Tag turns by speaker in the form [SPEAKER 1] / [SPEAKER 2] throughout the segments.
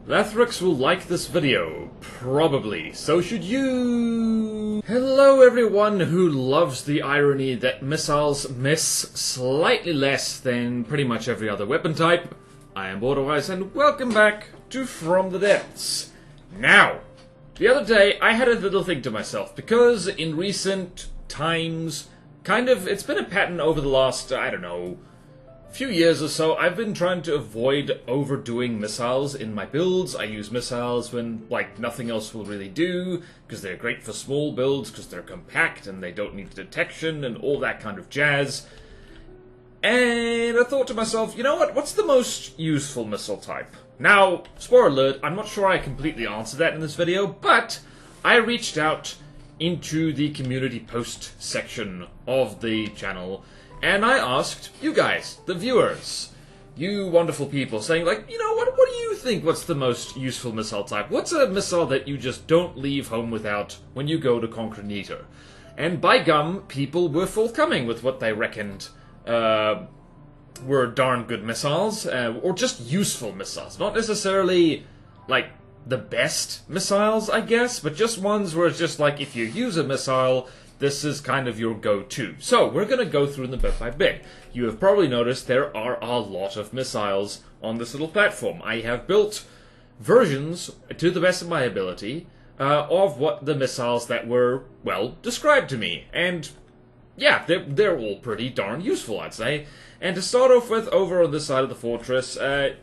[SPEAKER 1] Lathrix will like this video. Probably. So should you. Hello everyone who loves the irony that missiles miss slightly less than pretty much every other weapon type. I am BorderWise and welcome back to From the Depths. Now, the other day I had a little thing to myself because in recent times, it's been a pattern over the last, I don't know, few years or so, I've been trying to avoid overdoing missiles in my builds. I use missiles when, nothing else will really do, because they're great for small builds, because they're compact, and they don't need detection, and all that kind of jazz. And I thought to myself, you know what, what's the most useful missile type? Now, spoiler alert, I'm not sure I completely answered that in this video, but I reached out into the community post section of the channel, and I asked you guys, the viewers, you wonderful people, saying you know, what do you think, what's the most useful missile type? What's a missile that you just don't leave home without when you go to conquer Nita? And by gum, people were forthcoming with what they reckoned were darn good missiles, or just useful missiles. Not necessarily, the best missiles, I guess, but just ones where it's just if you use a missile, this is kind of your go-to. So, we're going to go through them bit by bit. You have probably noticed there are a lot of missiles on this little platform. I have built versions, to the best of my ability, of what the missiles that were, well, described to me. And, yeah, they're all pretty darn useful, I'd say. And to start off with, over on this side of the fortress,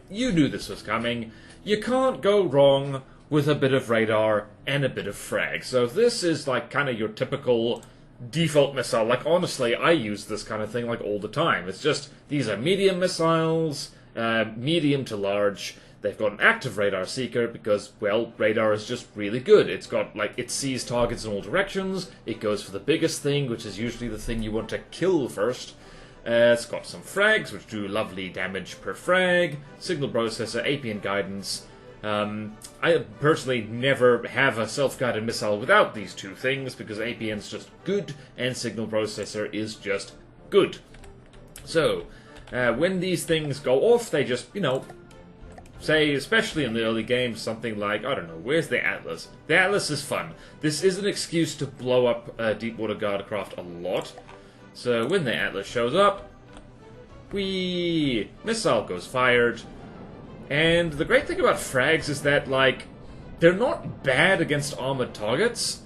[SPEAKER 1] you knew this was coming. You can't go wrong with a bit of radar and a bit of frag. So this is kind of your typical default missile. Honestly, I use this kind of thing all the time. It's just, these are medium missiles, medium to large. They've got an active radar seeker because, well, radar is just really good. It's got, it sees targets in all directions. It goes for the biggest thing, which is usually the thing you want to kill first. It's got some frags, which do lovely damage per frag, signal processor, APN guidance. I personally never have a self-guided missile without these two things, because APN's just good, and signal processor is just good. So, when these things go off, they just, say, especially in the early games, something like, I don't know, where's the Atlas? The Atlas is fun. This is an excuse to blow up Deepwater Guardcraft a lot. So, when the Atlas shows up, missile goes fired. And the great thing about frags is that, they're not bad against armored targets.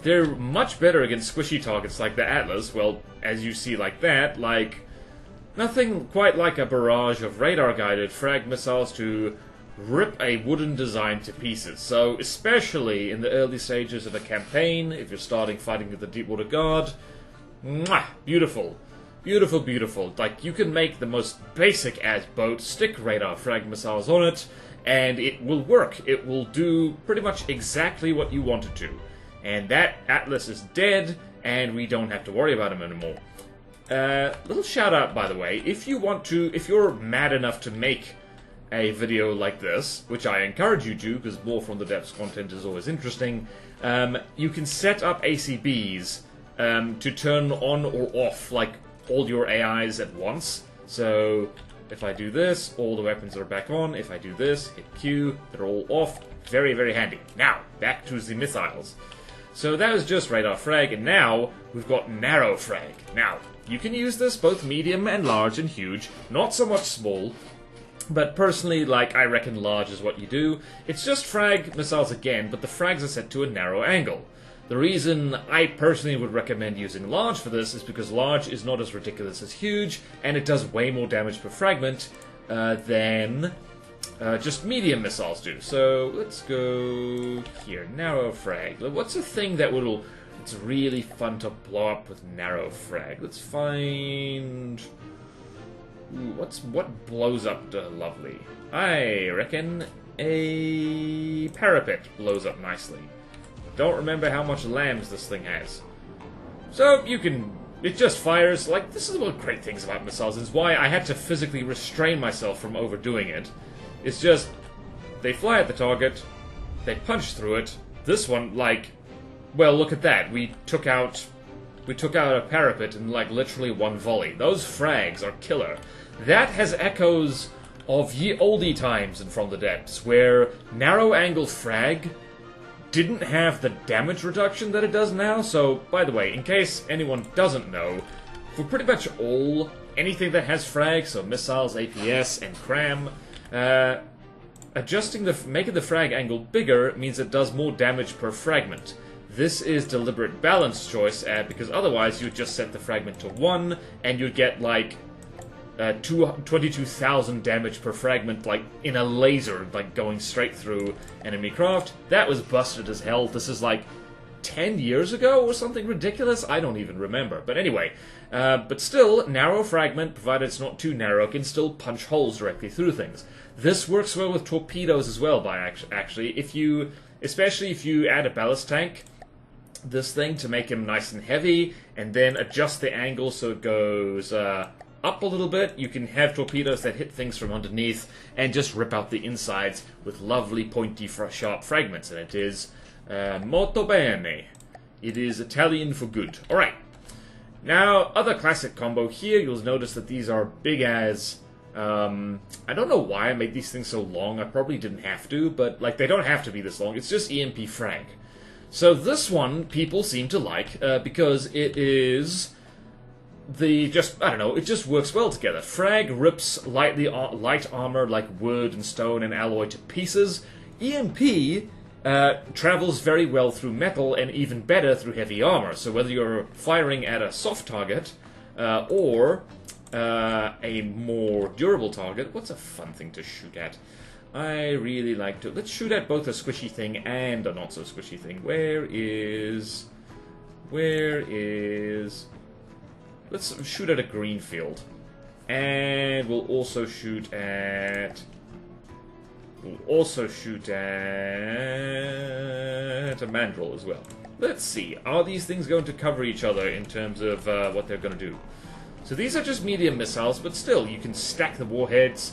[SPEAKER 1] They're much better against squishy targets like the Atlas. Well, as you see that, nothing quite like a barrage of radar-guided frag missiles to rip a wooden design to pieces. So, especially in the early stages of a campaign, if you're starting fighting with the Deepwater Guard, mwah, beautiful. Beautiful, beautiful. You can make the most basic-ass boat, stick radar frag missiles on it, and it will work. It will do pretty much exactly what you want it to. And that Atlas is dead, and we don't have to worry about him anymore. Little shout-out, by the way, if you're mad enough to make a video like this, which I encourage you to, because more From the Depths content is always interesting, you can set up ACBs to turn on or off, all your AIs at once. So, if I do this, all the weapons are back on. If I do this, hit Q, they're all off. Very, very handy. Now, back to the missiles. So that was just radar frag, and now we've got narrow frag. Now, you can use this both medium and large and huge, not so much small, but personally, I reckon large is what you do. It's just frag missiles again, but the frags are set to a narrow angle. The reason I personally would recommend using large for this is because large is not as ridiculous as huge, and it does way more damage per fragment than just medium missiles do. So let's go here, narrow frag. What's a thing that it's really fun to blow up with narrow frag? Let's find... what blows up lovely? I reckon a parapet blows up nicely. Don't remember how much lambs this thing has. So, it just fires. This is one of the great things about missiles, is why I had to physically restrain myself from overdoing it. It's just, they fly at the target, they punch through it. This one, well, look at that. We took out a parapet in, literally one volley. Those frags are killer. That has echoes of ye olde times in From the Depths, where narrow-angle frag didn't have the damage reduction that it does now. So, by the way, in case anyone doesn't know, for pretty much anything that has frag, so missiles, APS, and cram, making the frag angle bigger means it does more damage per fragment. This is deliberate balance choice, because otherwise you'd just set the fragment to 1, and you'd get, like, 22,000 damage per fragment, like, in a laser, like, going straight through enemy craft. That was busted as hell. This is, like, 10 years ago or something ridiculous? I don't even remember. But anyway, but still, narrow fragment, provided it's not too narrow, can still punch holes directly through things. This works well with torpedoes as well, actually. Especially if you add a ballast tank, this thing, to make him nice and heavy, and then adjust the angle so it goes up a little bit, you can have torpedoes that hit things from underneath and just rip out the insides with lovely pointy sharp fragments, and it is molto bene. It is Italian for good. Alright, now other classic combo here, you'll notice that these are big as I don't know why I made these things so long. I probably didn't have to, but like they don't have to be this long. It's just EMP frag. So this one people seem to like because it is I don't know, it just works well together. Frag rips light armor like wood and stone and alloy to pieces. EMP travels very well through metal and even better through heavy armor. So whether you're firing at a soft target or a more durable target, what's a fun thing to shoot at? I really like to... Let's shoot at both a squishy thing and a not-so-squishy thing. Where is... Let's shoot at a green field. And we'll also shoot at... a mandrel as well. Let's see. Are these things going to cover each other in terms of what they're going to do? So these are just medium missiles, but still, you can stack the warheads...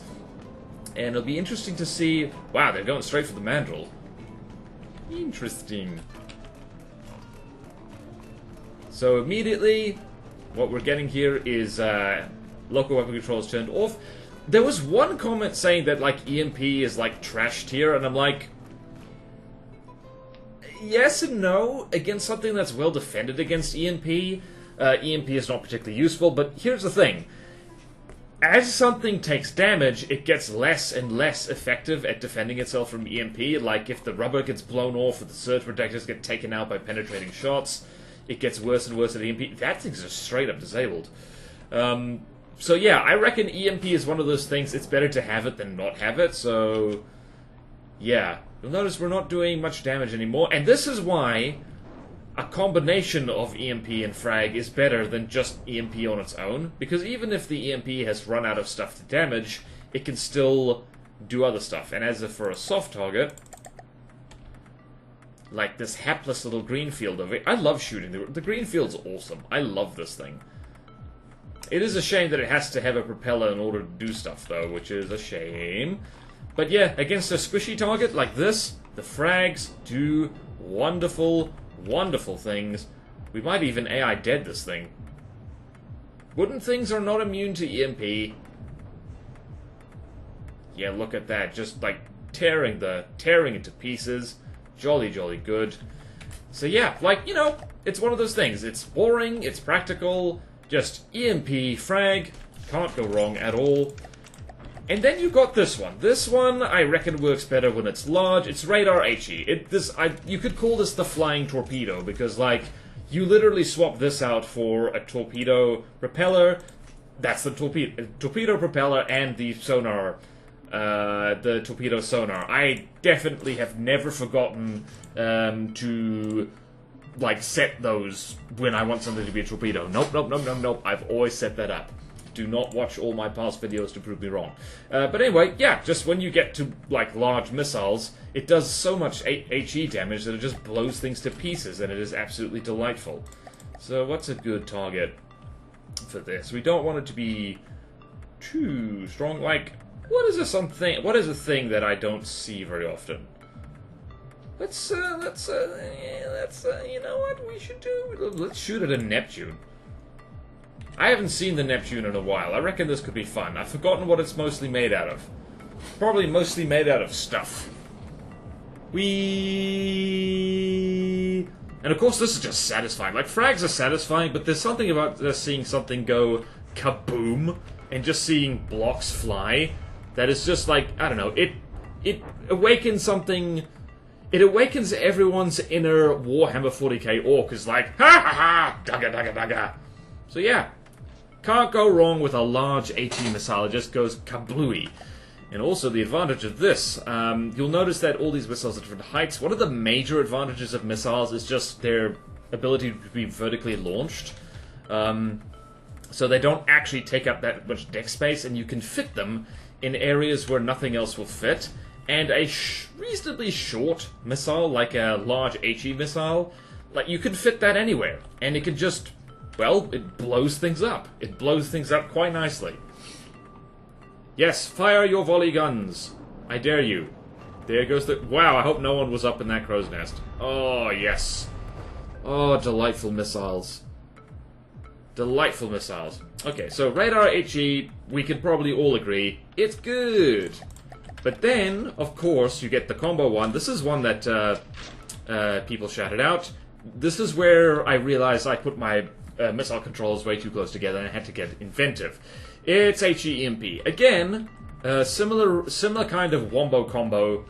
[SPEAKER 1] And it'll be interesting to see... Wow, they're going straight for the mandrel. Interesting. So immediately, what we're getting here is local weapon controls turned off. There was one comment saying that, like, EMP is, like, trash tier, and I'm like... Yes and no. Against something that's well defended against EMP, EMP is not particularly useful, but here's the thing. As something takes damage, it gets less and less effective at defending itself from EMP. Like, if the rubber gets blown off or the surge protectors get taken out by penetrating shots, it gets worse and worse at EMP. That thing's just straight up disabled. So yeah, I reckon EMP is one of those things, it's better to have it than not have it, so... Yeah. You'll notice we're not doing much damage anymore, and this is why a combination of EMP and frag is better than just EMP on its own, because even if the EMP has run out of stuff to damage, it can still do other stuff. And as if for a soft target, like this hapless little green field over it, I love shooting. The green field's awesome. I love this thing. It is a shame that it has to have a propeller in order to do stuff, though, which is a shame. But yeah, against a squishy target like this, the frags do wonderful things. We might even AI dead this thing. Wooden things are not immune to EMP. Yeah, look at that. Just like tearing it to pieces. Jolly good. So yeah, like, you know, it's one of those things. It's boring, it's practical, just EMP, frag, can't go wrong at all. And then you got this one. This one, I reckon, works better when it's large. It's radar HE. You could call this the flying torpedo, because, like, you literally swap this out for a torpedo propeller. That's the torpedo propeller and the sonar, the torpedo sonar. I definitely have never forgotten to, like, set those when I want something to be a torpedo. Nope. I've always set that up. Do not watch all my past videos to prove me wrong. But anyway, yeah, just when you get to, like, large missiles, it does so much HE damage that it just blows things to pieces, and it is absolutely delightful. So what's a good target for this? We don't want it to be too strong. Like, what is a thing that I don't see very often? Let's you know what we should do? Let's shoot at a Neptune. I haven't seen the Neptune in a while. I reckon this could be fun. I've forgotten what it's mostly made out of. Probably mostly made out of stuff. And of course this is just satisfying. Like, frags are satisfying, but there's something about seeing something go kaboom and just seeing blocks fly that is just like, I don't know, it awakens something. It awakens everyone's inner Warhammer 40k orc is like, ha ha ha, dagga dagga dagga. So yeah, can't go wrong with a large HE missile. It just goes kablooey. And also the advantage of this, you'll notice that all these missiles are different heights. One of the major advantages of missiles is just their ability to be vertically launched. So they don't actually take up that much deck space, and you can fit them in areas where nothing else will fit. And a reasonably short missile, like a large HE missile, like, you can fit that anywhere. And it can just, well, it blows things up. It blows things up quite nicely. Yes, fire your volley guns. I dare you. There goes the... Wow, I hope no one was up in that crow's nest. Oh, yes. Oh, delightful missiles. Delightful missiles. Okay, so Radar HE, we can probably all agree, it's good. But then, of course, you get the combo one. This is one that people shouted out. This is where I realized I put my missile controls way too close together and I had to get inventive. It's HE-EMP. Again, similar kind of wombo combo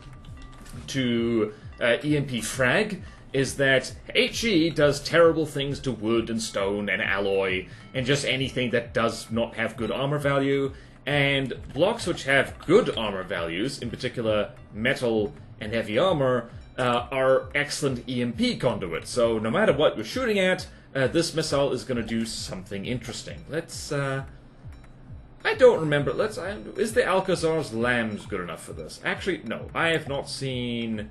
[SPEAKER 1] to EMP frag is that HE does terrible things to wood and stone and alloy and just anything that does not have good armor value, and blocks which have good armor values, in particular metal and heavy armor, are excellent EMP conduits. So no matter what you're shooting at, this missile is going to do something interesting. Let's... I don't remember. Is the Alcazar's Lambs good enough for this? Actually, no. I have not seen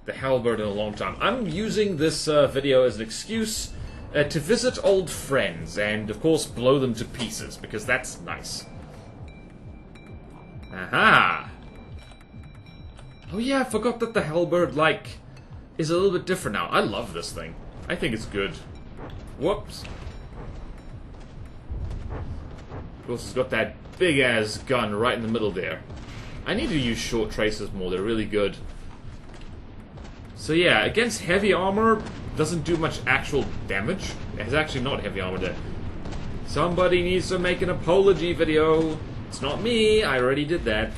[SPEAKER 1] the Halberd in a long time. I'm using this video as an excuse to visit old friends and, of course, blow them to pieces, because that's nice. Aha! Oh yeah, I forgot that the Halberd, like, is a little bit different now. I love this thing. I think it's good. Whoops. Of course, it's got that big-ass gun right in the middle there. I need to use short tracers more. They're really good. So yeah, against heavy armor, doesn't do much actual damage. It's actually not heavy armor there. Somebody needs to make an apology video. It's not me. I already did that.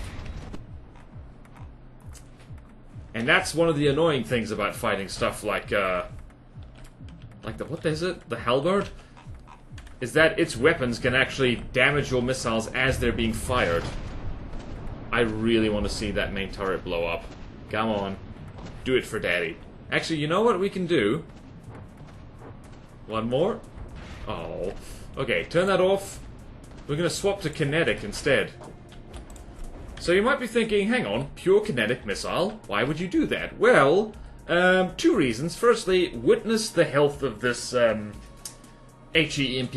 [SPEAKER 1] And that's one of the annoying things about fighting stuff like what is it? The Halberd? Is that its weapons can actually damage your missiles as they're being fired. I really want to see that main turret blow up. Come on. Do it for daddy. Actually, you know what we can do? One more? Oh. Okay, turn that off. We're going to swap to kinetic instead. So you might be thinking, hang on, pure kinetic missile? Why would you do that? Well, two reasons. Firstly, witness the health of this HE-EMP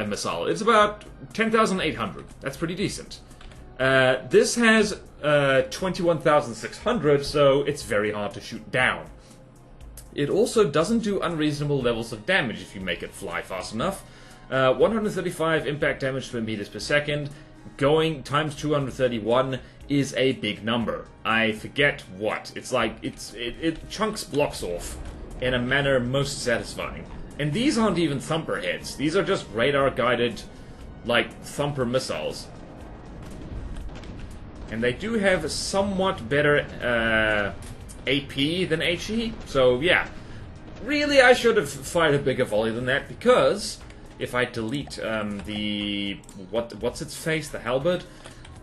[SPEAKER 1] missile. It's about 10,800. That's pretty decent. This has 21,600, so it's very hard to shoot down. It also doesn't do unreasonable levels of damage if you make it fly fast enough. 135 impact damage per meters per second, going times 231 is a big number. I forget what. It's like, it chunks blocks off in a manner most satisfying. And these aren't even thumper heads. These are just radar-guided, like, thumper missiles. And they do have somewhat better AP than HE. So, yeah. Really, I should have fired a bigger volley than that, because if I delete the... What's its face? The Halberd?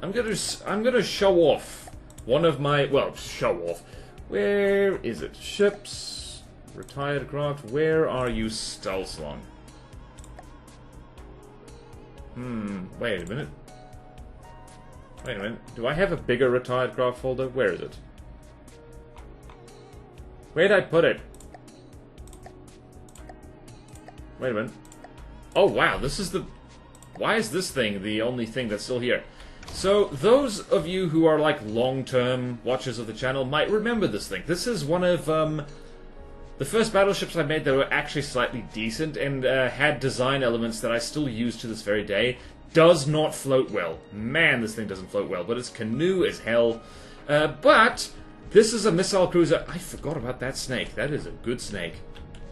[SPEAKER 1] I'm gonna show off one of my... Well, show off. Where is it? Ships... Retired craft, where are you, Stalslon? Wait a minute. Wait a minute. Do I have a bigger retired craft folder? Where is it? Where'd I put it? Wait a minute. Oh wow, this is the... Why is this thing the only thing that's still here? So, those of you who are like long-term watchers of the channel might remember this thing. This is one of the first battleships I made that were actually slightly decent and had design elements that I still use to this very day. does not float well. Man, this thing doesn't float well, but it's canoe as hell. But this is a missile cruiser. I forgot about that snake. That is a good snake.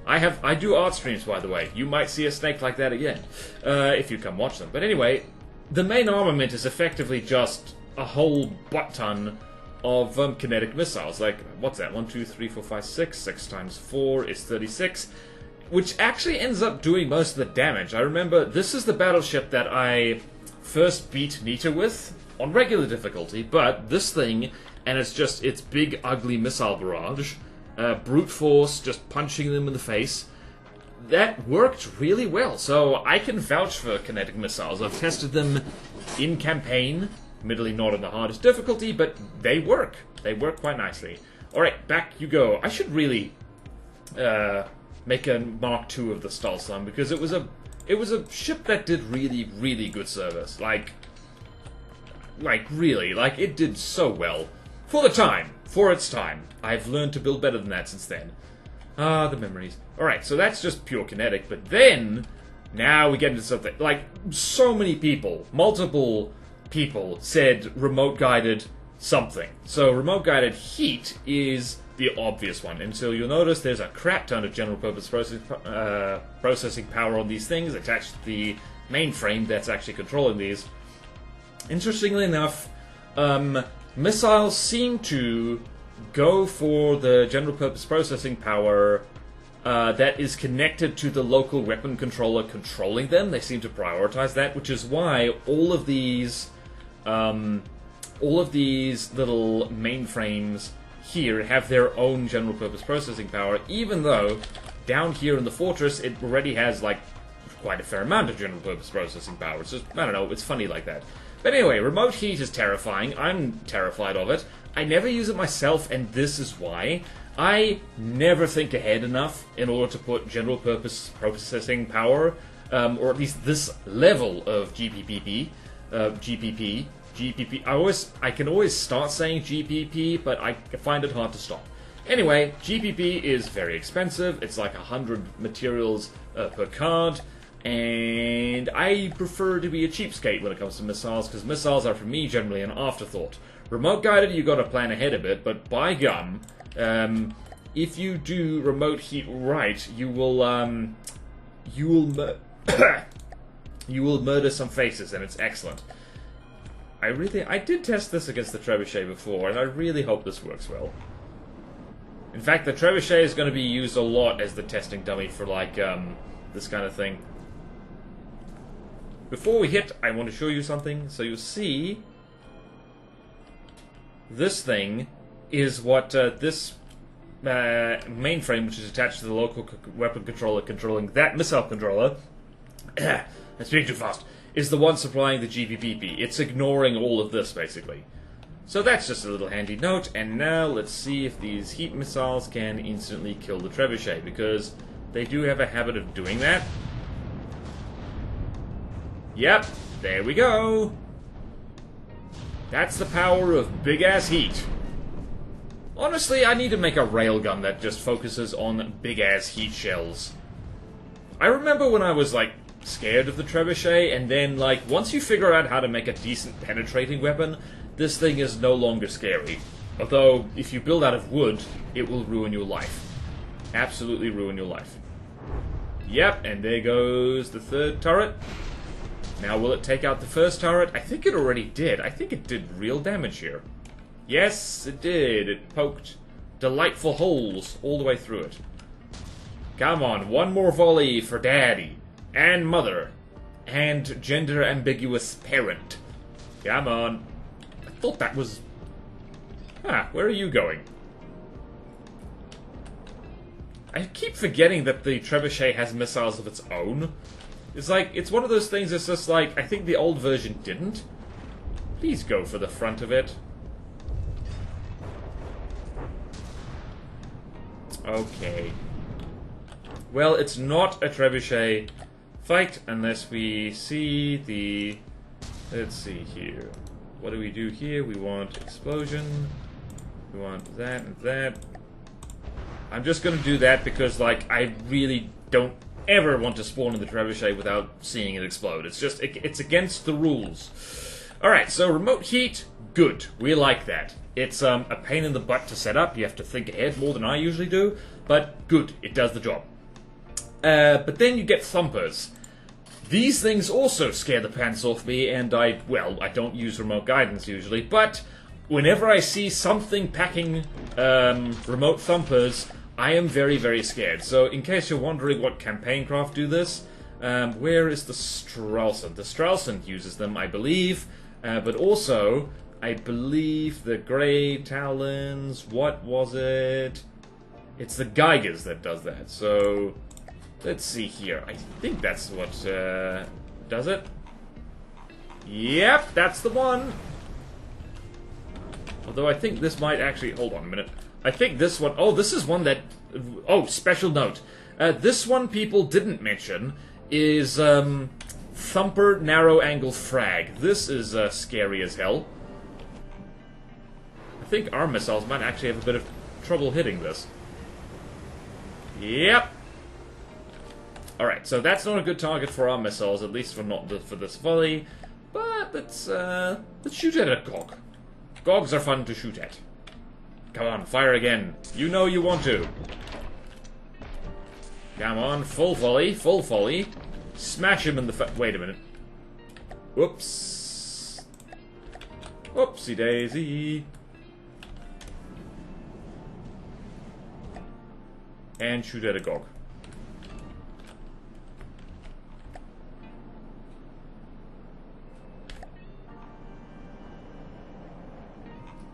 [SPEAKER 1] I do art streams, by the way. You might see a snake like that again, if you come watch them. But anyway, the main armament is effectively just a whole butt-ton of kinetic missiles. Like, what's that? 1, 2, 3, 4, 5, 6. 6 times 4 is 36. Which actually ends up doing most of the damage. I remember this is the battleship that I first beat Nita with on regular difficulty, but this thing, and it's big, ugly missile barrage, brute force, just punching them in the face, that worked really well. So I can vouch for kinetic missiles. I've tested them in campaign, admittedly not in the hardest difficulty, but they work. They work quite nicely. Alright, back you go. I should really make a Mark II of the Stalsam, because it was a ship that did really, really good service. Like really, like it did so well. For the time. For its time. I've learned to build better than that since then. Ah, the memories. Alright, so that's just pure kinetic, but then, now we get into something, like, so many people, multiple people said remote-guided something. So remote-guided heat is the obvious one, and so you'll notice there's a crap ton of general-purpose processing power on these things attached to the mainframe that's actually controlling these. Interestingly enough, missiles seem to go for the general-purpose processing power that is connected to the local weapon controller controlling them. They seem to prioritize that, which is why all of these little mainframes here have their own general-purpose processing power, even though down here in the fortress it already has, like, quite a fair amount of general-purpose processing power. It's just, I don't know, it's funny like that. But anyway, remote heat is terrifying. I'm terrified of it. I never use it myself, and this is why. I never think ahead enough in order to put general-purpose processing power, or at least this level of GPP. I can always start saying GPP, but I find it hard to stop. Anyway, GPP is very expensive. It's like 100 materials per card, and I prefer to be a cheapskate when it comes to missiles, because missiles are, for me, generally an afterthought. Remote guided, you got to plan ahead a bit, but by gum, if you do remote heat right, you will murder some faces, and it's excellent. I did test this against the Trebuchet before, and I really hope this works well. In fact, the Trebuchet is going to be used a lot as the testing dummy for, like, this kind of thing. Before we hit, I want to show you something. So you'll see, this thing is what this mainframe, which is attached to the local weapon controller controlling that missile controller, I'm speaking too fast, is the one supplying the GPPP. It's ignoring all of this, basically. So that's just a little handy note, and now let's see if these heat missiles can instantly kill the Trebuchet, because they do have a habit of doing that. Yep, there we go. That's the power of big-ass heat. Honestly, I need to make a railgun that just focuses on big-ass heat shells. I remember when I was, like, scared of the Trebuchet, and then, like, once you figure out how to make a decent penetrating weapon, this thing is no longer scary. Although, if you build out of wood, it will ruin your life. Absolutely ruin your life. Yep, and there goes the third turret. Now, will it take out the first turret? I think it already did. I think it did real damage here. Yes, it did. It poked delightful holes all the way through it. Come on, one more volley for Daddy. And Mother. And gender-ambiguous parent. Come on. I thought that was... where are you going? I keep forgetting that the Trebuchet has missiles of its own. It's like, it's one of those things that's just like, I think the old version didn't. Please go for the front of it. Okay. Well, it's not a Trebuchet fight unless we see the... Let's see here. What do we do here? We want explosion. We want that and that. I'm just gonna do that because, like, I really don't ever want to spawn in the trebuchet without seeing it explode. It's just, it's against the rules. Alright, so remote heat, good. We like that. It's a pain in the butt to set up. You have to think ahead more than I usually do. But good, it does the job. But then you get thumpers. These things also scare the pants off me, and I don't use remote guidance usually, but whenever I see something packing remote thumpers, I am very, very scared. So in case you're wondering what campaign craft do this, where is the Stralsund? The Stralsund uses them, I believe, but also, I believe the Grey Talons, what was it? It's the Geigers that does that, so let's see here. I think that's what does it. Yep, that's the one. Although I think this might actually... Hold on a minute. I think this one... Oh, this is one that... Oh, special note. This one people didn't mention is Thumper Narrow Angle Frag. This is scary as hell. I think our missiles might actually have a bit of trouble hitting this. Yep. Alright, so that's not a good target for our missiles, at least for not for this volley. But let's shoot at a Gog. Gogs are fun to shoot at. Come on, fire again. You know you want to. Come on, full volley, full volley. Smash him in the wait a minute. Whoops. Whoopsie daisy. And shoot at a Gog.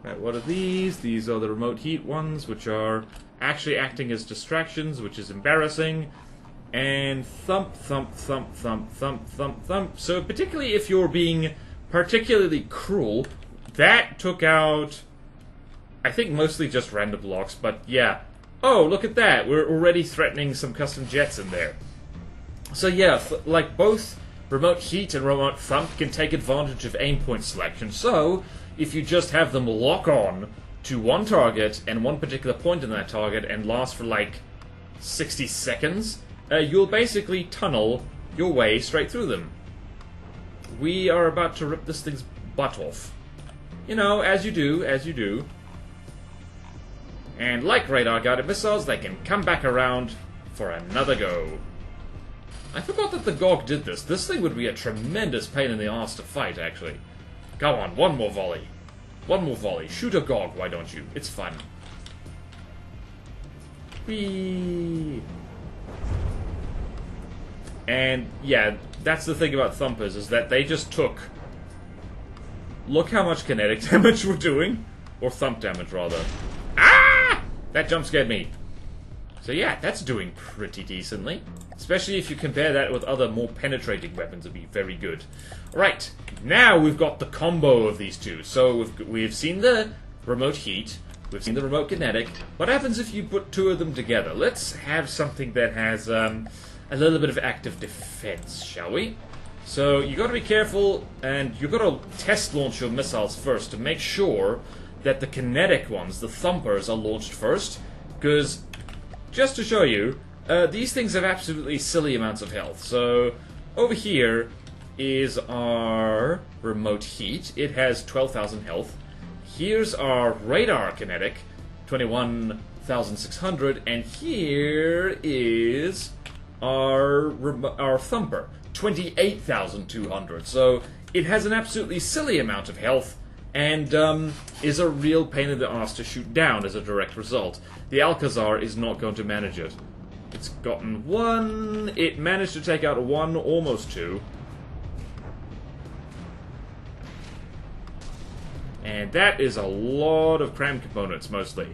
[SPEAKER 1] Right, what are these? These are the remote heat ones, which are actually acting as distractions, which is embarrassing. And thump, thump, thump, thump, thump, thump, thump. So particularly if you're being particularly cruel, that took out, I think mostly just random blocks, but yeah. Oh, look at that. We're already threatening some custom jets in there. So yeah, like both remote heat and remote thump can take advantage of aim point selection. So if you just have them lock on to one target and one particular point in that target and last for like 60 seconds, you'll basically tunnel your way straight through them. We are about to rip this thing's butt off. You know, as you do, as you do. And like radar-guided missiles, they can come back around for another go. I forgot that the Gog did this. This thing would be a tremendous pain in the arse to fight, actually. Go on, one more volley. One more volley. Shoot a Gog, why don't you? It's fun. Whee! And, yeah, that's the thing about Thumpers, is that they just took... Look how much kinetic damage we're doing. Or thump damage, rather. Ah! That jump scared me. So yeah, that's doing pretty decently. Especially if you compare that with other more penetrating weapons, it'd be very good. Alright, now we've got the combo of these two. So we've seen the remote heat, we've seen the remote kinetic. What happens if you put two of them together? Let's have something that has a little bit of active defense, shall we? So you got to be careful, and you've got to test launch your missiles first to make sure that the kinetic ones, the thumpers, are launched first. Because, just to show you, these things have absolutely silly amounts of health. So, over here is our remote heat. It has 12,000 health. Here's our radar kinetic, 21,600. And here is our thumper, 28,200. So, it has an absolutely silly amount of health. And is a real pain in the ass to shoot down as a direct result. The Alcazar is not going to manage it. It's gotten one. It managed to take out one, almost two. And that is a lot of cram components, mostly.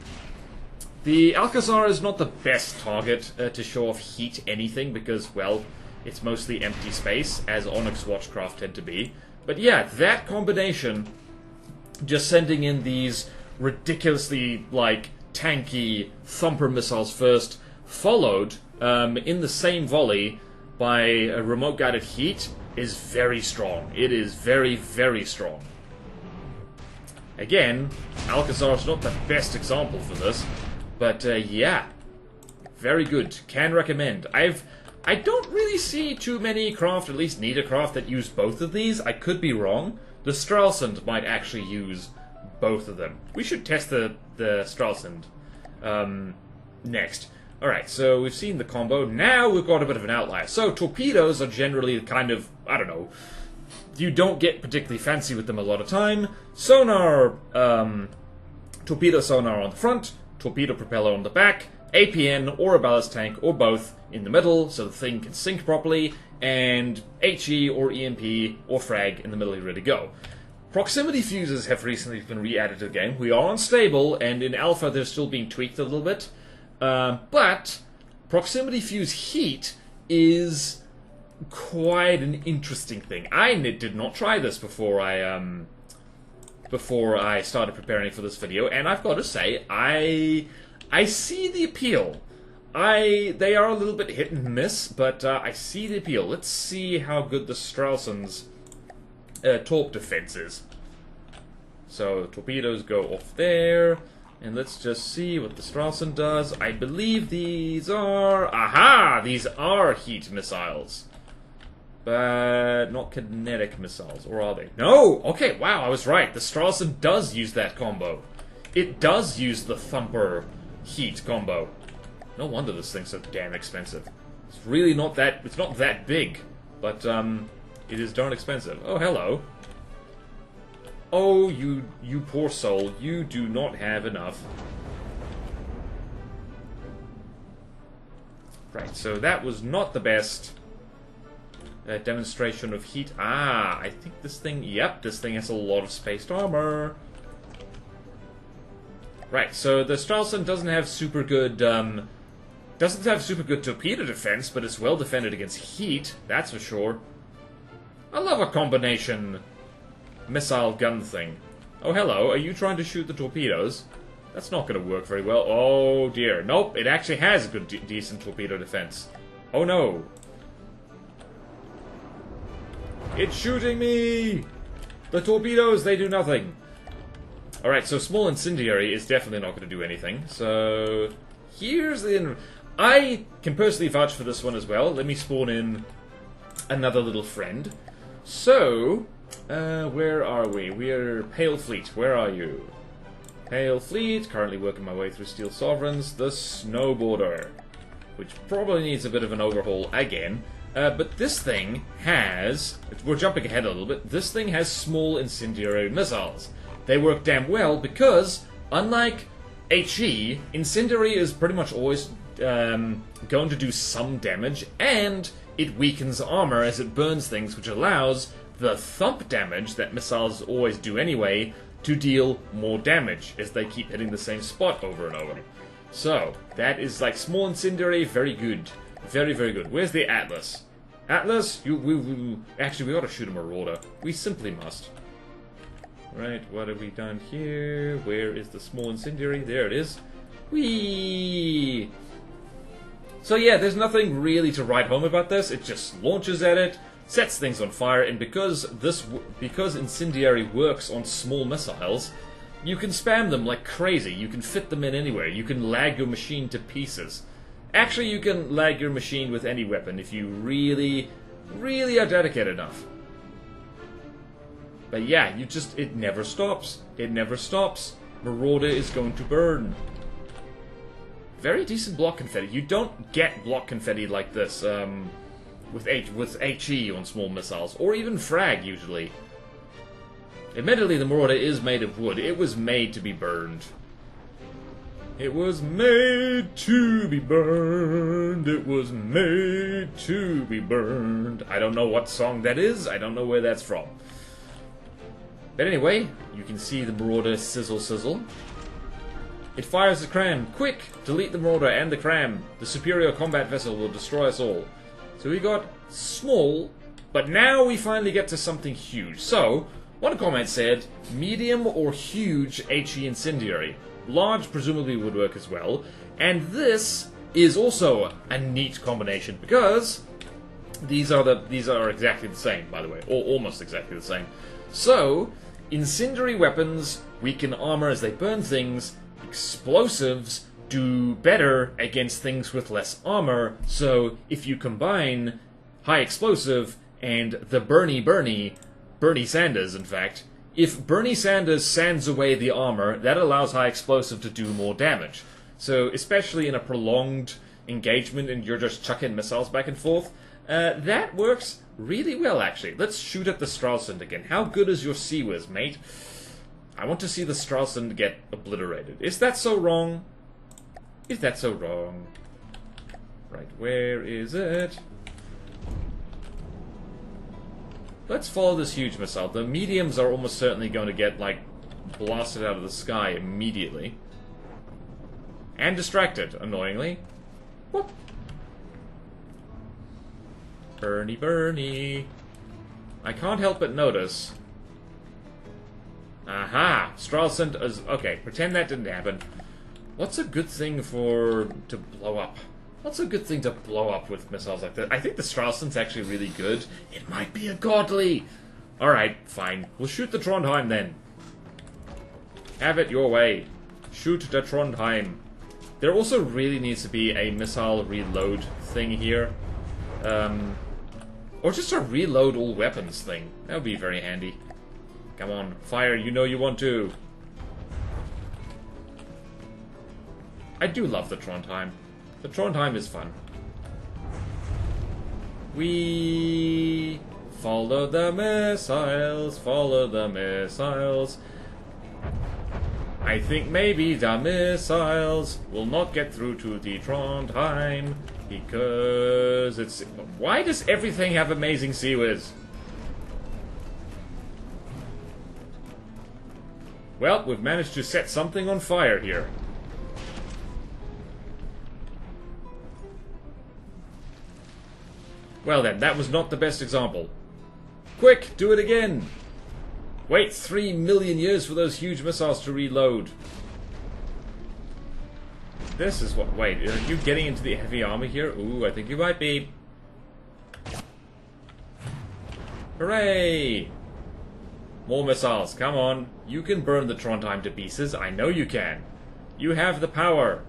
[SPEAKER 1] The Alcazar is not the best target to show off heat anything, because, well, it's mostly empty space, as Onyx Watchcraft tend to be. But yeah, that combination... just sending in these ridiculously, like, tanky thumper missiles first, followed in the same volley by a remote-guided heat, is very strong. It is very, very strong. Again, Alcazar is not the best example for this, but yeah, very good. Can recommend. I don't really see too many craft, at least need a craft, that use both of these. I could be wrong. The Stralsund might actually use both of them. We should test the Stralsund next. Alright, so we've seen the combo. Now we've got a bit of an outlier. So torpedoes are generally kind of, I don't know, you don't get particularly fancy with them a lot of time. Sonar, torpedo sonar on the front, torpedo propeller on the back, APN or a ballast tank or both in the middle so the thing can sink properly, and HE or EMP or frag in the middle, you're ready to go. Proximity fuses have recently been re-added to the game. We are unstable, and in alpha they're still being tweaked a little bit. But proximity fuse heat is quite an interesting thing. I did not try this before I started preparing for this video, and I've got to say, I see the appeal. They are a little bit hit and miss, but I see the appeal. Let's see how good the Stralsund's torp defense is. So torpedoes go off there. And let's just see what the Stralsund does. I believe these are... Aha! These are heat missiles. But not kinetic missiles. Or are they? No! Okay, wow, I was right. The Stralsund does use that combo. It does use the Thumper heat combo. No wonder this thing's so damn expensive. It's really not that... It's not that big. But, it is darn expensive. Oh, hello. Oh, you poor soul, you do not have enough. Right, so that was not the best demonstration of heat. Ah, I think this thing, yep, this thing has a lot of spaced armor. Right, so the Stralsund doesn't have super good, torpedo defense, but it's well defended against heat, that's for sure. I love a combination missile gun thing. Oh, hello. Are you trying to shoot the torpedoes? That's not going to work very well. Oh, dear. Nope, it actually has good, decent torpedo defense. Oh, no. It's shooting me! The torpedoes, they do nothing. Alright, so small incendiary is definitely not going to do anything. So, here's the... I can personally vouch for this one as well. Let me spawn in another little friend. So... where are we? We're Pale Fleet. Where are you? Pale Fleet. Currently working my way through Steel Sovereigns. The Snowboarder, which probably needs a bit of an overhaul again. But this thing has... We're jumping ahead a little bit. This thing has small incendiary missiles. They work damn well because, unlike HE, incendiary is pretty much always going to do some damage, and it weakens armor as it burns things, which allows the thump damage that missiles always do anyway to deal more damage as they keep hitting the same spot over and over. So, that is like small incendiary, very good. Very, very good. Where's the Atlas? Atlas, actually, we ought to shoot a Marauder. We simply must. Right, what have we done here? Where is the small incendiary? There it is. Whee! So yeah, there's nothing really to write home about this. It just launches at it, sets things on fire, and because incendiary works on small missiles, you can spam them like crazy. You can fit them in anywhere. You can lag your machine to pieces. Actually, you can lag your machine with any weapon if you really, really are dedicated enough. But yeah, it never stops. It never stops. Marauder is going to burn. Very decent block confetti. You don't get block confetti like this, with HE on small missiles, or even frag, usually. Admittedly, the Marauder is made of wood. It was made to be burned. It was made to be burned. It was made to be burned. I don't know what song that is. I don't know where that's from. But anyway, you can see the Marauder sizzle sizzle. It fires the cram. Quick! Delete the Marauder and the cram. The superior combat vessel will destroy us all. So we got small, but now we finally get to something huge. So, one comment said, medium or huge HE incendiary. Large presumably would work as well. And this is also a neat combination because these are exactly the same, by the way, or almost exactly the same. So, incendiary weapons weaken armor as they burn things. Explosives do better against things with less armor. So if you combine high explosive and the Bernie Sanders, in fact, if Bernie Sanders sands away the armor, that allows high explosive to do more damage. So especially in a prolonged engagement and you're just chucking missiles back and forth, that works really well, actually. Let's shoot at the Stralsund again. How good is your Sea-Whiz, mate? I want to see the Stralsund get obliterated. Is that so wrong? Is that so wrong? Right, where is it? Let's follow this huge missile. The mediums are almost certainly going to get, like, blasted out of the sky immediately. And distracted, annoyingly. Whoop. Bernie. I can't help but notice. Aha! Stralsund is... Okay, pretend that didn't happen. What's a good thing to blow up? What's a good thing to blow up with missiles like that? I think the Stralsund's actually really good. It might be a godly! Alright, fine. We'll shoot the Trondheim then. Have it your way. Shoot the Trondheim. There also really needs to be a missile reload thing here. Or just a reload all weapons thing. That would be very handy. Come on, fire, you know you want to. I do love the Trondheim. The Trondheim is fun. We follow the missiles, follow the missiles. I think maybe the missiles will not get through to the Trondheim because it's... Why does everything have amazing Sea-Whiz? Well, we've managed to set something on fire here. Well then, that was not the best example. Quick, do it again! Wait 3 million years for those huge missiles to reload. This is what... Wait, are you getting into the heavy armor here? Ooh, I think you might be. Hooray! More missiles, come on. You can burn the Trondheim to pieces. I know you can. You have the power.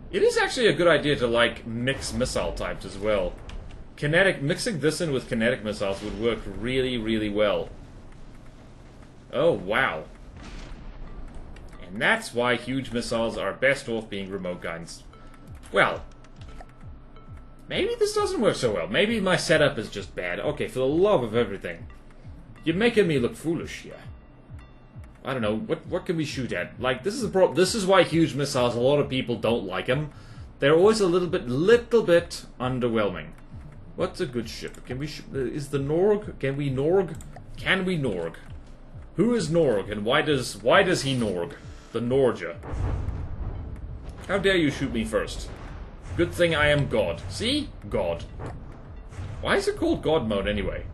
[SPEAKER 1] It is actually a good idea to, like, mix missile types as well. Mixing this in with kinetic missiles would work really, really well. Oh, wow. And that's why huge missiles are best off being remote guns. Well, maybe this doesn't work so well. Maybe my setup is just bad. Okay, for the love of everything. You're making me look foolish here. I don't know, what can we shoot at? Like, this is a problem. This is why huge missiles, a lot of people don't like them. They're always a little bit underwhelming. What's a good ship? Can we is the Norg? Can we Norg? Can we Norg? Who is Norg and why does he Norg? The Norja. How dare you shoot me first? Good thing I am God. See? God. Why is it called God mode anyway?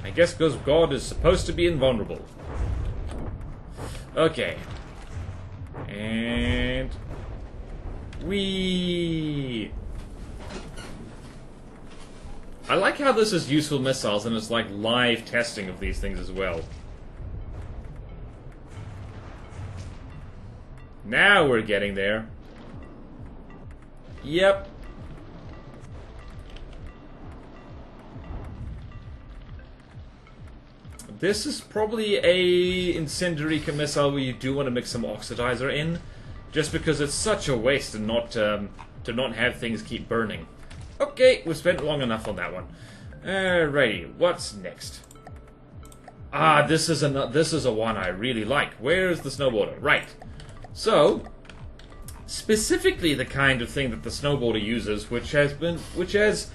[SPEAKER 1] I guess because God is supposed to be invulnerable. Okay. And... I like how this is useful missiles and it's like live testing of these things as well. Now we're getting there. Yep. This is probably a incendiary missile where you do want to mix some oxidizer in, just because it's such a waste to not have things keep burning. Okay, we've spent long enough on that one. Alrighty, what's next? Ah, this is a one I really like. Where's the snowboarder? Right. So, specifically the kind of thing that the snowboarder uses, which has,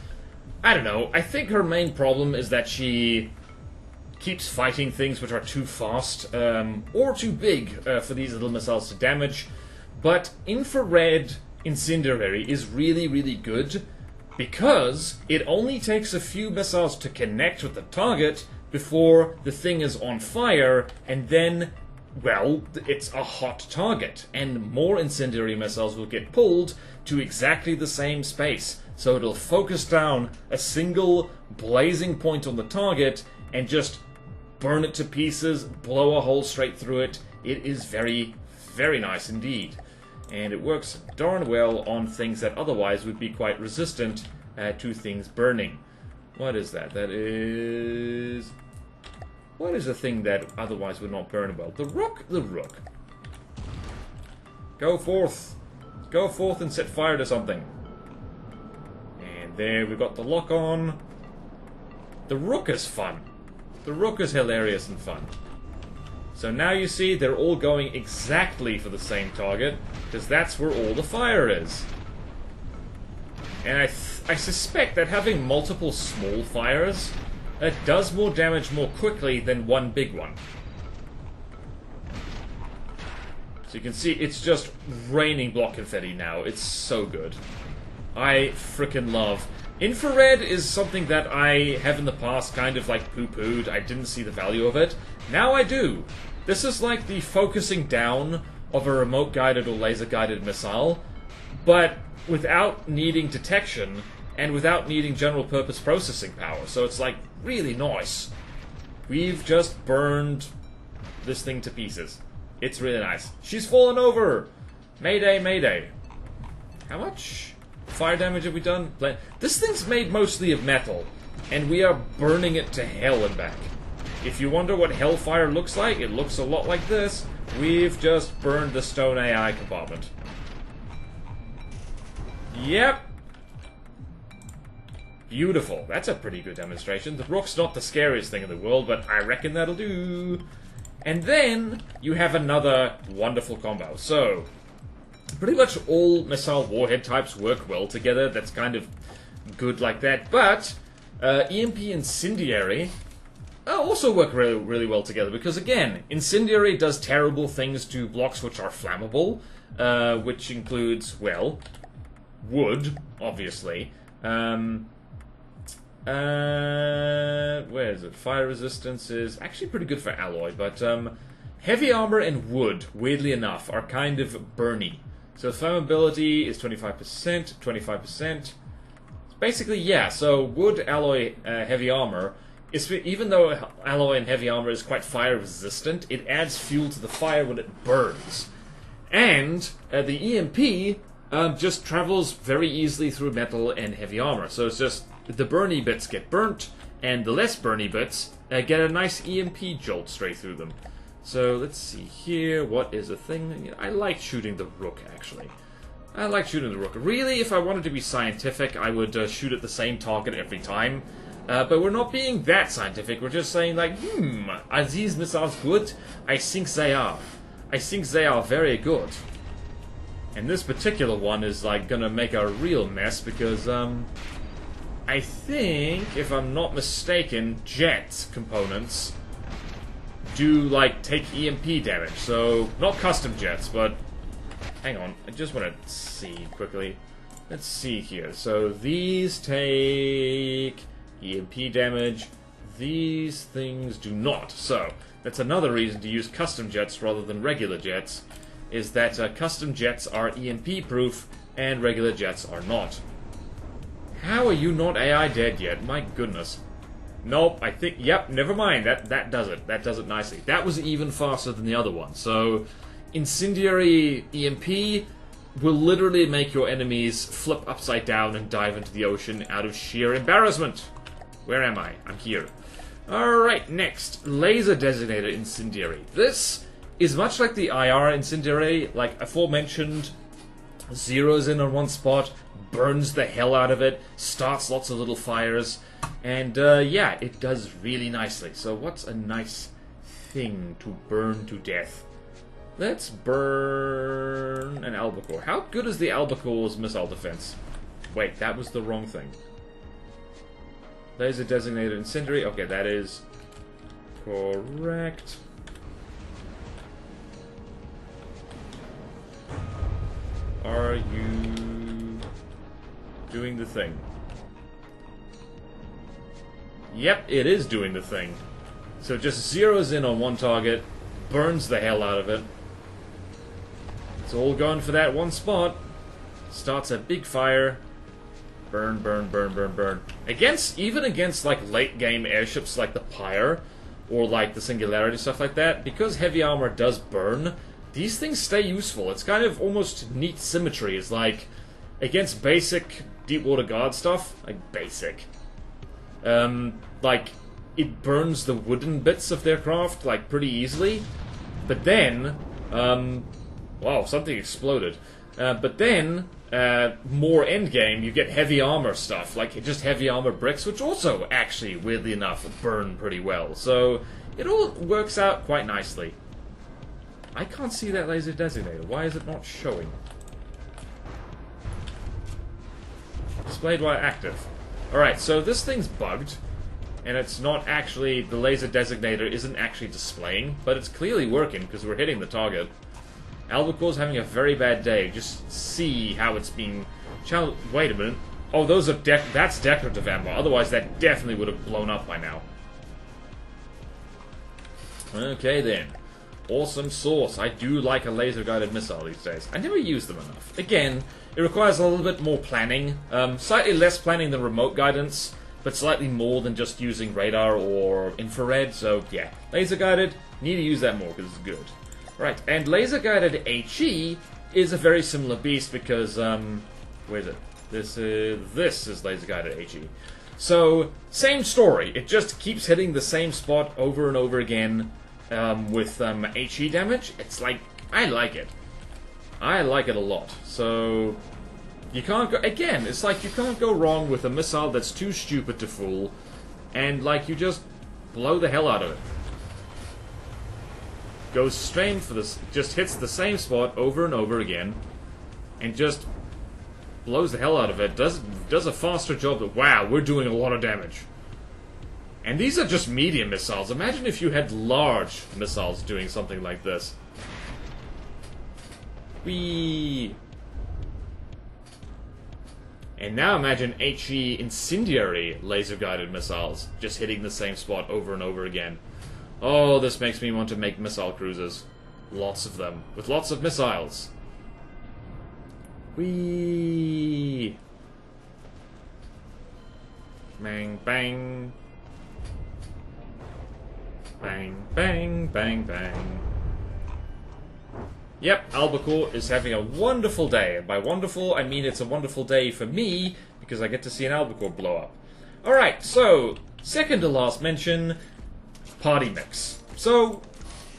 [SPEAKER 1] I don't know, I think her main problem is that she keeps fighting things which are too fast, or too big for these little missiles to damage. But infrared incendiary is really, really good, because it only takes a few missiles to connect with the target before the thing is on fire, and then, well, it's a hot target, and more incendiary missiles will get pulled to exactly the same space. So it'll focus down a single blazing point on the target, and just burn it to pieces, blow a hole straight through it. It is very, Very nice indeed. And it works darn well on things that otherwise would be quite resistant to things burning. What is that? That is... What is a thing that otherwise would not burn well? The rook? The rook. Go forth. Go forth and set fire to something. And there we've got the lock on. The rook is fun. The rook is hilarious and fun. So now you see they're all going exactly for the same target, because that's where all the fire is. And I suspect that having multiple small fires does more damage more quickly than one big one. So you can see it's just raining block confetti now. It's so good. I frickin' love. Infrared is something that I have in the past kind of like poo-pooed. I didn't see the value of it. Now I do. This is like the focusing down of a remote-guided or laser-guided missile, but without needing detection and without needing general-purpose processing power. So it's like really nice. We've just burned this thing to pieces. It's really nice. She's fallen over! Mayday, mayday. How much fire damage have we done? This thing's made mostly of metal, and we are burning it to hell and back. If you wonder what hellfire looks like, it looks a lot like this. We've just burned the stone AI compartment. Yep. Beautiful. That's a pretty good demonstration. The rook's not the scariest thing in the world, but I reckon that'll do. And then you have another wonderful combo. So, pretty much all missile warhead types work well together. That's kind of good like that. But EMP Incendiary also work really, really well together. Because again, Incendiary does terrible things to blocks which are flammable. Which includes, well, wood, obviously. Where is it? Fire resistance is actually pretty good for alloy, but heavy armor and wood, weirdly enough, are kind of burny. So flammability is 25%, 25%. Basically, yeah, so wood, alloy, heavy armor, even though alloy and heavy armor is quite fire resistant, it adds fuel to the fire when it burns. And the EMP just travels very easily through metal and heavy armor. So it's just the burny bits get burnt, and the less burny bits get a nice EMP jolt straight through them. So let's see here. What is a thing? I like shooting the rook, actually. I like shooting the rook. Really, if I wanted to be scientific, I would shoot at the same target every time. But we're not being that scientific. We're just saying, like, are these missiles good? I think they are. I think they are very good. And this particular one is, like, gonna make a real mess because, I think, if I'm not mistaken, jet components do, like, take EMP damage. So, not custom jets, but... Hang on, I just want to see quickly. Let's see here. So, these take EMP damage. These things do not. So, that's another reason to use custom jets rather than regular jets, is that custom jets are EMP-proof and regular jets are not. How are you not AI dead yet? My goodness. Nope, I think... Yep, never mind. That does it. That does it nicely. That was even faster than the other one. So, Incendiary EMP will literally make your enemies flip upside down and dive into the ocean out of sheer embarrassment. Where am I? I'm here. Alright, next. Laser Designator Incendiary. This is much like the IR Incendiary, like aforementioned, zeroes in on one spot, burns the hell out of it, starts lots of little fires, and yeah, it does really nicely. So what's a nice thing to burn to death? Let's burn an albacore. How good is the albacore's missile defense? Wait, that was the wrong thing. Laser Designated Incendiary. Okay, that is correct. Are you doing the thing? Yep, it is doing the thing. So it just zeroes in on one target, burns the hell out of it. It's all going for that one spot. Starts a big fire. Burn, burn, burn, burn, burn. Even against like late game airships like the Pyre or like the Singularity, stuff like that, because heavy armor does burn, these things stay useful. It's kind of almost neat symmetry. It's like, against basic Deepwater Guard stuff, like basic, like, it burns the wooden bits of their craft, like, pretty easily. But then, wow, something exploded. But then, more endgame, you get heavy armor stuff, like just heavy armor bricks, which also, actually, weirdly enough, burn pretty well. So, it all works out quite nicely. I can't see that laser designator. Why is it not showing? Displayed while active. Alright, so this thing's bugged, and it's not actually, the laser designator isn't actually displaying, but it's clearly working because we're hitting the target. Albacore's having a very bad day. Just see how it's being challenged. Wait a minute. Oh, those are that's decorative ammo. Otherwise, that definitely would have blown up by now. Okay, then. Awesome sauce. I do like a laser-guided missile these days. I never use them enough. Again, it requires a little bit more planning. Slightly less planning than remote guidance, but slightly more than just using radar or infrared. So, yeah. Laser-guided, need to use that more because it's good. Right, and laser-guided HE is a very similar beast because, where is it? This is laser-guided HE. So, same story. It just keeps hitting the same spot over and over again. With HE damage, it's like, I like it. I like it a lot. So, you can't go, again, it's like you can't go wrong with a missile that's too stupid to fool, and like you just blow the hell out of it. Goes straight for this, just hits the same spot over and over again, and just blows the hell out of it. Does a faster job. Wow, we're doing a lot of damage. And these are just medium missiles. Imagine if you had large missiles doing something like this. Whee! And now imagine HE incendiary laser-guided missiles just hitting the same spot over and over again. Oh, this makes me want to make missile cruisers. Lots of them. With lots of missiles. Whee! Bang, bang. Bang, bang, bang, bang. Yep, Albacore is having a wonderful day. And by wonderful, I mean it's a wonderful day for me, because I get to see an Albacore blow up. Alright, so, second to last mention, party mix. So,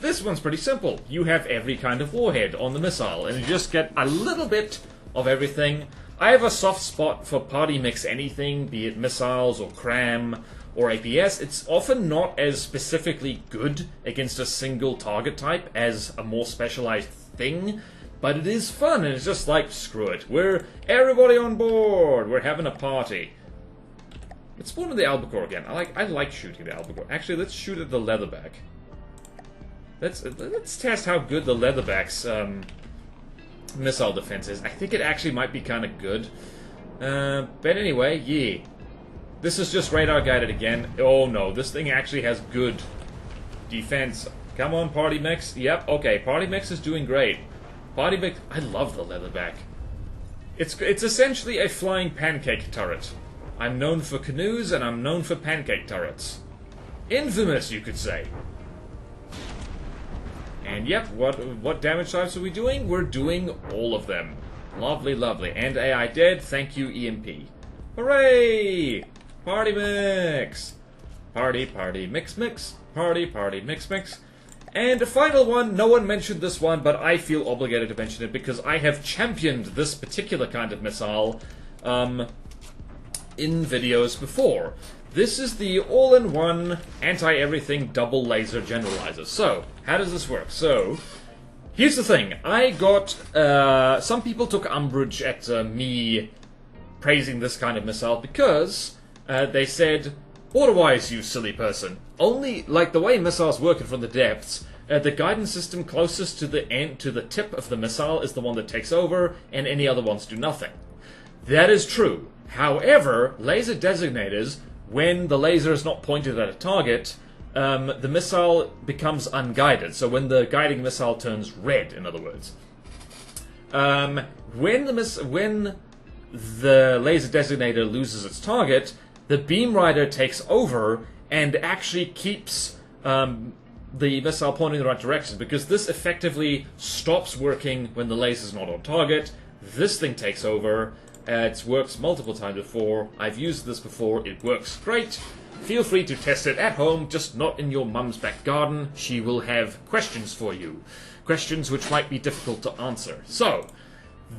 [SPEAKER 1] this one's pretty simple. You have every kind of warhead on the missile, and you just get a little bit of everything. I have a soft spot for party mix anything, be it missiles or cram or APS. It's often not as specifically good against a single target type as a more specialized thing, but it is fun, and it's just like, screw it. We're everybody on board. We're having a party. Let's spawn in the Albacore again. I like shooting the Albacore. Actually, let's shoot at the Leatherback. Let's test how good the Leatherback's missile defense is. I think it actually might be kind of good. But anyway, yeah. This is just radar guided again. Oh no, this thing actually has good defense. Come on, Party Mix. Yep, okay, Party Mix is doing great. Party Mix, I love the Leatherback. It's essentially a flying pancake turret. I'm known for canoes, and I'm known for pancake turrets. Infamous, you could say. And yep, what damage types are we doing? We're doing all of them. Lovely, lovely. And AI dead, thank you, EMP. Hooray! Party mix! Party, party, mix, mix. Party, party, mix, mix. And a final one, no one mentioned this one, but I feel obligated to mention it because I have championed this particular kind of missile in videos before. This is the all-in-one anti-everything double laser generalizer. So, how does this work? So, here's the thing. I got, some people took umbrage at me praising this kind of missile because they said, BorderWise, you silly person. Only, like, the way missiles work from the depths, the guidance system closest to the end, to the tip of the missile is the one that takes over, and any other ones do nothing. That is true. However, laser designators, when the laser is not pointed at a target, the missile becomes unguided. So when the guiding missile turns red, in other words. When the laser designator loses its target, the beam rider takes over and actually keeps the missile pointing in the right direction, because this effectively stops working when the laser's not on target. This thing takes over. It's worked multiple times before. I've used this before. It works great. Feel free to test it at home, just not in your mum's back garden. She will have questions for you. Questions which might be difficult to answer. So,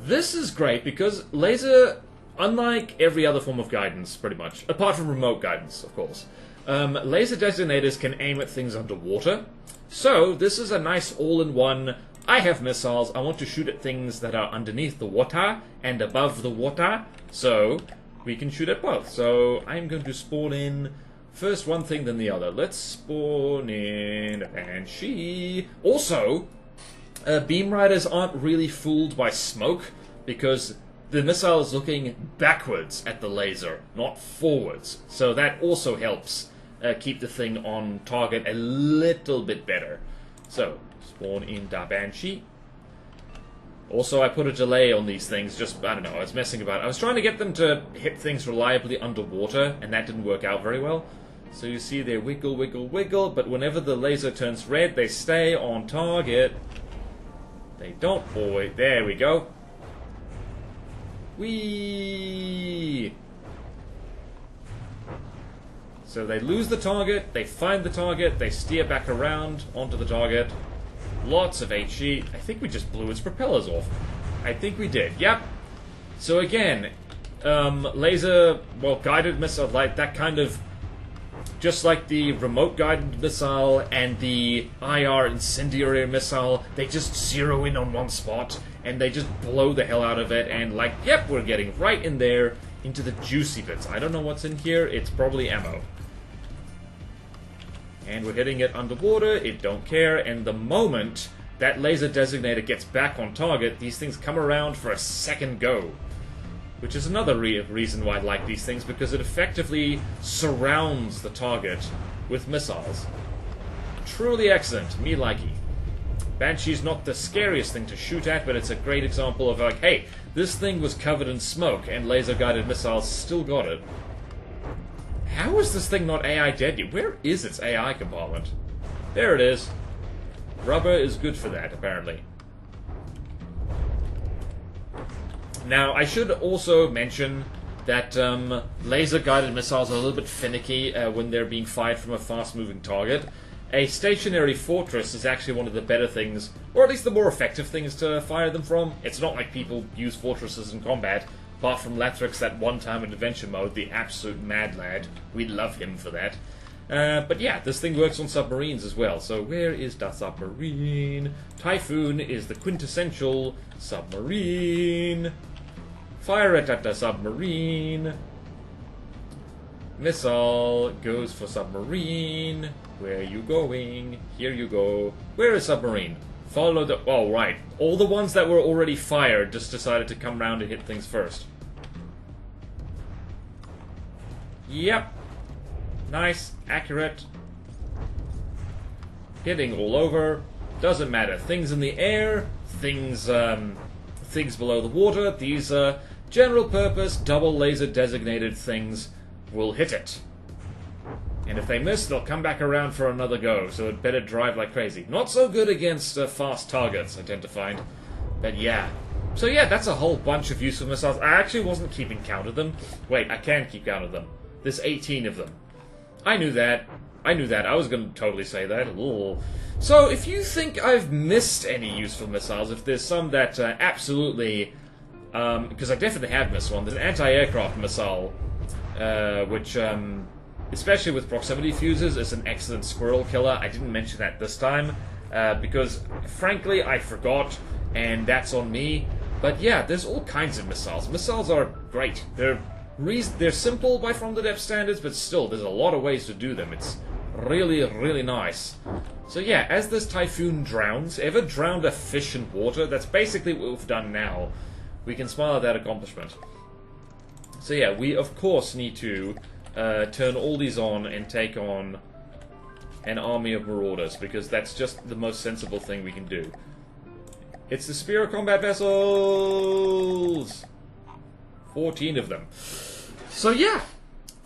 [SPEAKER 1] this is great because laser, unlike every other form of guidance, pretty much, apart from remote guidance, of course, laser designators can aim at things underwater. So, this is a nice all-in-one. I have missiles. I want to shoot at things that are underneath the water and above the water. So, we can shoot at both. So, I'm going to spawn in first one thing, then the other. Let's spawn in a Banshee. Also, beam riders aren't really fooled by smoke because the missile is looking backwards at the laser, not forwards. So that also helps keep the thing on target a little bit better. So, spawn in da Banshee. Also, I put a delay on these things, just, I don't know, I was messing about. I was trying to get them to hit things reliably underwater, and that didn't work out very well. So you see they wiggle, wiggle, wiggle, but whenever the laser turns red, they stay on target. They don't always. There we go. Whee! So they lose the target, they find the target, they steer back around onto the target. Lots of HE. I think we just blew its propellers off. I think we did. Yep. So again, laser, well, guided missile, like that kind of, just like the remote guided missile and the IR incendiary missile, they just zero in on one spot and they just blow the hell out of it, and like, yep, we're getting right in there into the juicy bits. I don't know what's in here. It's probably ammo. And we're hitting it underwater. It don't care. And the moment that laser designator gets back on target, these things come around for a second go. Which is another reason why I like these things, because it effectively surrounds the target with missiles. Truly excellent. Me likey. Banshee's not the scariest thing to shoot at, but it's a great example of like, hey, this thing was covered in smoke and laser-guided missiles still got it. How is this thing not AI dead yet? Where is its AI compartment? There it is. Rubber is good for that, apparently. Now, I should also mention that laser-guided missiles are a little bit finicky when they're being fired from a fast-moving target. A stationary fortress is actually one of the better things, or at least the more effective things to fire them from. It's not like people use fortresses in combat, apart from Lathrix that one time in adventure mode, the absolute mad lad. We love him for that. But yeah, this thing works on submarines as well. So where is the submarine? Typhoon is the quintessential submarine. Fire it at the submarine. Missile goes for submarine. Where are you going? Here you go. Where is submarine? Follow the... Oh, right. All the ones that were already fired just decided to come round and hit things first. Yep. Nice. Accurate. Hitting all over. Doesn't matter. Things in the air. Things below the water. These general purpose, double laser designated things will hit it. And if they miss, they'll come back around for another go, so it better drive like crazy. Not so good against fast targets, I tend to find. But yeah. So yeah, that's a whole bunch of useful missiles. I actually wasn't keeping count of them. Wait, I can keep count of them. There's 18 of them. I knew that. I was going to totally say that. Ooh. So if you think I've missed any useful missiles, if there's some that absolutely... because I definitely have missed one. There's an anti-aircraft missile, which... especially with proximity fuses, is an excellent squirrel killer. I didn't mention that this time, because, frankly, I forgot, and that's on me. But yeah, there's all kinds of missiles. Missiles are great. They're simple by From the Depth standards, but still, there's a lot of ways to do them. It's really, really nice. So yeah, as this Typhoon drowns, ever drowned a fish in water? That's basically what we've done now. We can smile at that accomplishment. So yeah, we of course need to turn all these on and take on an army of marauders, because that's just the most sensible thing we can do. It's the Spear Combat Vessels! 14 of them. So yeah,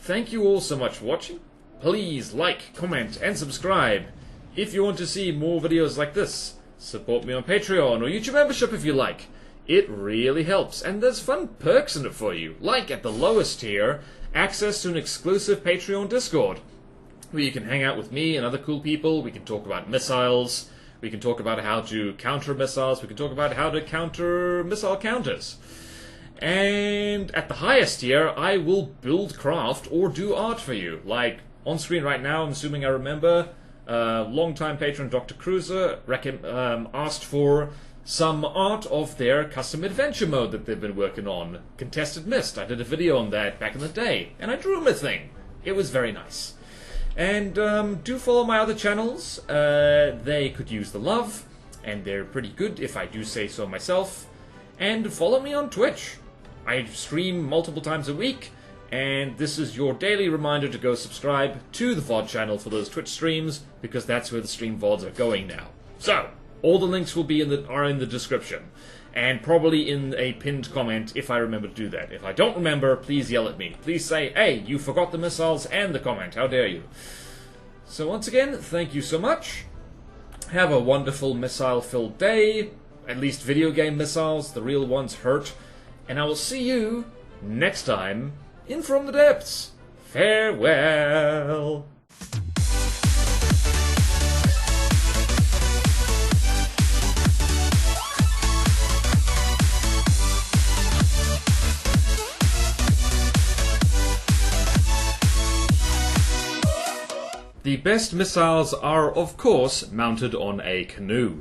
[SPEAKER 1] thank you all so much for watching. Please like, comment, and subscribe. If you want to see more videos like this, support me on Patreon or YouTube membership if you like. It really helps, and there's fun perks in it for you, like at the lowest tier, access to an exclusive Patreon Discord, where you can hang out with me and other cool people. We can talk about missiles, we can talk about how to counter missiles, we can talk about how to counter missile counters. And at the highest tier, I will build craft or do art for you. Like, on screen right now, I'm assuming I remember, long-time patron Dr. Cruiser asked for some art of their custom adventure mode that they've been working on. Contested Mist. I did a video on that back in the day, and I drew him a thing. It was very nice. And do follow my other channels. They could use the love, and they're pretty good if I do say so myself. And follow me on Twitch. I stream multiple times a week, and this is your daily reminder to go subscribe to the VOD channel for those Twitch streams, because that's where the stream VODs are going now. So, all the links will be in the description, and probably in a pinned comment if I remember to do that. If I don't remember, please yell at me. Please say, hey, you forgot the missiles and the comment. How dare you? So once again, thank you so much. Have a wonderful missile-filled day. At least video game missiles. The real ones hurt. And I will see you next time in From the Depths. Farewell. The best missiles are, of course, mounted on a canoe.